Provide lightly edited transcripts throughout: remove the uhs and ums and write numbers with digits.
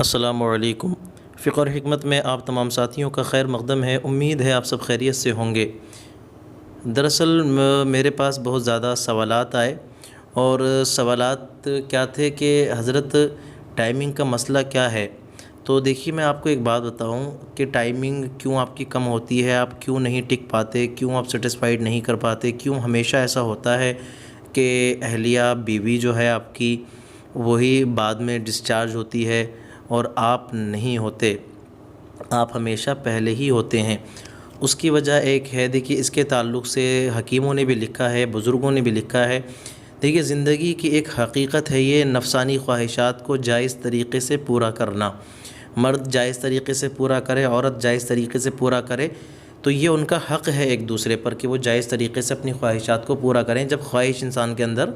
السلام علیکم۔ فقہ اور حکمت میں آپ تمام ساتھیوں کا خیر مقدم ہے۔ امید ہے آپ سب خیریت سے ہوں گے۔ دراصل میرے پاس بہت زیادہ سوالات آئے، اور سوالات کیا تھے کہ حضرت ٹائمنگ کا مسئلہ کیا ہے؟ تو دیکھیے، میں آپ کو ایک بات بتاؤں کہ ٹائمنگ کیوں آپ کی کم ہوتی ہے، آپ کیوں نہیں ٹک پاتے، کیوں آپ سیٹسفائیڈ نہیں کر پاتے، کیوں ہمیشہ ایسا ہوتا ہے کہ اہلیہ بیوی جو ہے آپ کی وہی بعد میں ڈسچارج ہوتی ہے اور آپ نہیں ہوتے، آپ ہمیشہ پہلے ہی ہوتے ہیں؟ اس کی وجہ ایک ہے، دیکھیے اس کے تعلق سے حکیموں نے بھی لکھا ہے، بزرگوں نے بھی لکھا ہے۔ دیکھیے زندگی کی ایک حقیقت ہے یہ نفسانی خواہشات کو جائز طریقے سے پورا کرنا۔ مرد جائز طریقے سے پورا کرے، عورت جائز طریقے سے پورا کرے، تو یہ ان کا حق ہے ایک دوسرے پر کہ وہ جائز طریقے سے اپنی خواہشات کو پورا کریں۔ جب خواہش انسان کے اندر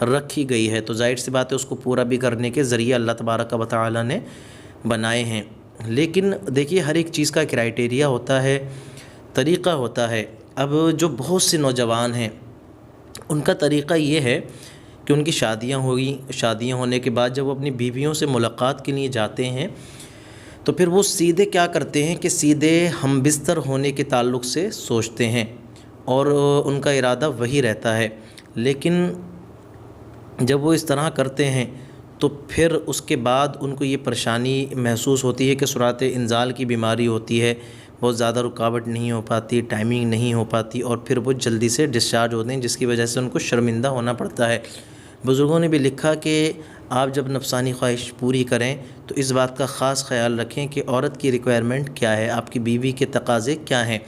رکھی گئی ہے تو ظاہر سی بات ہے اس کو پورا بھی کرنے کے ذریعے اللہ تبارک و تعالی نے بنائے ہیں۔ لیکن دیکھیے ہر ایک چیز کا کرائٹیریا ہوتا ہے، طریقہ ہوتا ہے۔ اب جو بہت سے نوجوان ہیں ان کا طریقہ یہ ہے کہ ان کی شادیاں ہونے کے بعد جب وہ اپنی بیویوں سے ملاقات کے لیے جاتے ہیں تو پھر وہ سیدھے کیا کرتے ہیں کہ سیدھے ہم بستر ہونے کے تعلق سے سوچتے ہیں، اور ان کا ارادہ وہی رہتا ہے۔ لیکن جب وہ اس طرح کرتے ہیں تو پھر اس کے بعد ان کو یہ پریشانی محسوس ہوتی ہے کہ سرعت انزال کی بیماری ہوتی ہے، بہت زیادہ رکاوٹ نہیں ہو پاتی، ٹائمنگ نہیں ہو پاتی، اور پھر وہ جلدی سے ڈسچارج ہوتے ہیں، جس کی وجہ سے ان کو شرمندہ ہونا پڑتا ہے۔ بزرگوں نے بھی لکھا کہ آپ جب نفسانی خواہش پوری کریں تو اس بات کا خاص خیال رکھیں کہ عورت کی ریکوائرمنٹ کیا ہے، آپ کی بیوی کے تقاضے کیا ہیں،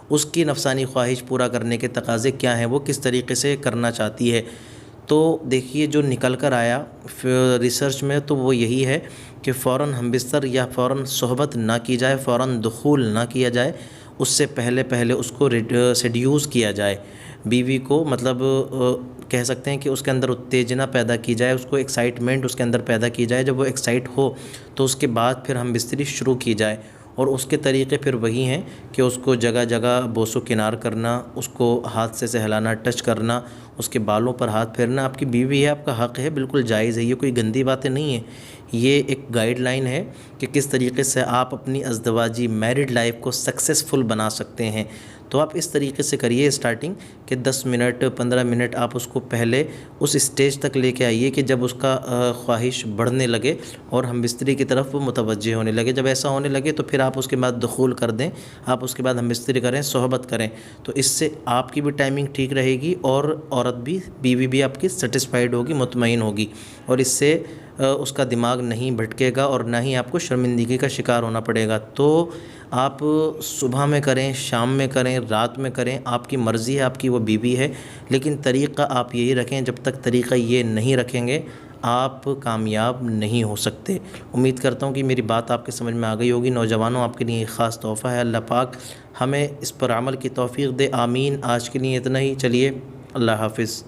اس کی نفسانی خواہش پورا کرنے کے تقاضے کیا ہیں، وہ کس طریقے سے کرنا چاہتی ہے۔ تو دیکھیے جو نکل کر آیا ریسرچ میں تو وہ یہی ہے کہ فوراً ہم بستر یا فوراً صحبت نہ کی جائے، فوراً دخول نہ کیا جائے، اس سے پہلے اس کو سیڈیوس کیا جائے، بیوی کو مطلب کہہ سکتے ہیں کہ اس کے اندر اتےجنا پیدا کی جائے، اس کو ایکسائٹمنٹ اس کے اندر پیدا کی جائے۔ جب وہ ایکسائٹ ہو تو اس کے بعد پھر ہم بستری شروع کی جائے، اور اس کے طریقے پھر وہی ہیں کہ اس کو جگہ جگہ بوس و کنار کرنا، اس کو ہاتھ سے سہلانا، ٹچ کرنا، اس کے بالوں پر ہاتھ پھیرنا۔ آپ کی بیوی ہے، آپ کا حق ہے، بالکل جائز ہے، یہ کوئی گندی باتیں نہیں ہیں، یہ ایک گائیڈ لائن ہے کہ کس طریقے سے آپ اپنی ازدواجی میرڈ لائف کو سکسیسفل بنا سکتے ہیں۔ تو آپ اس طریقے سے کریے اسٹارٹنگ کہ 10 منٹ 15 منٹ آپ اس کو پہلے اس اسٹیج تک لے کے آئیے کہ جب اس کا خواہش بڑھنے لگے اور ہم بستری کی طرف وہ متوجہ ہونے لگے۔ جب ایسا ہونے لگے تو پھر آپ اس کے بعد دخول کر دیں، آپ اس کے بعد ہم بستری کریں، صحبت کریں، تو اس سے آپ کی بھی ٹائمنگ ٹھیک رہے گی، اور عورت بھی، بیوی بھی آپ کی سیٹسفائیڈ ہوگی، مطمئن ہوگی، اور اس سے اس کا دماغ نہیں بھٹکے گا اور نہ ہی آپ کو شرمندگی کا شکار ہونا پڑے گا۔ تو آپ صبح میں کریں، شام میں کریں، رات میں کریں، آپ کی مرضی ہے، آپ کی وہ بیوی ہے، لیکن طریقہ آپ یہی رکھیں۔ جب تک طریقہ یہ نہیں رکھیں گے آپ کامیاب نہیں ہو سکتے۔ امید کرتا ہوں کہ میری بات آپ کے سمجھ میں آ گئی ہوگی۔ نوجوانوں، آپ کے لیے ایک خاص تحفہ ہے، اللہ پاک ہمیں اس پر عمل کی توفیق دے، آمین۔ آج کے لیے اتنا ہی، چلیے اللہ حافظ۔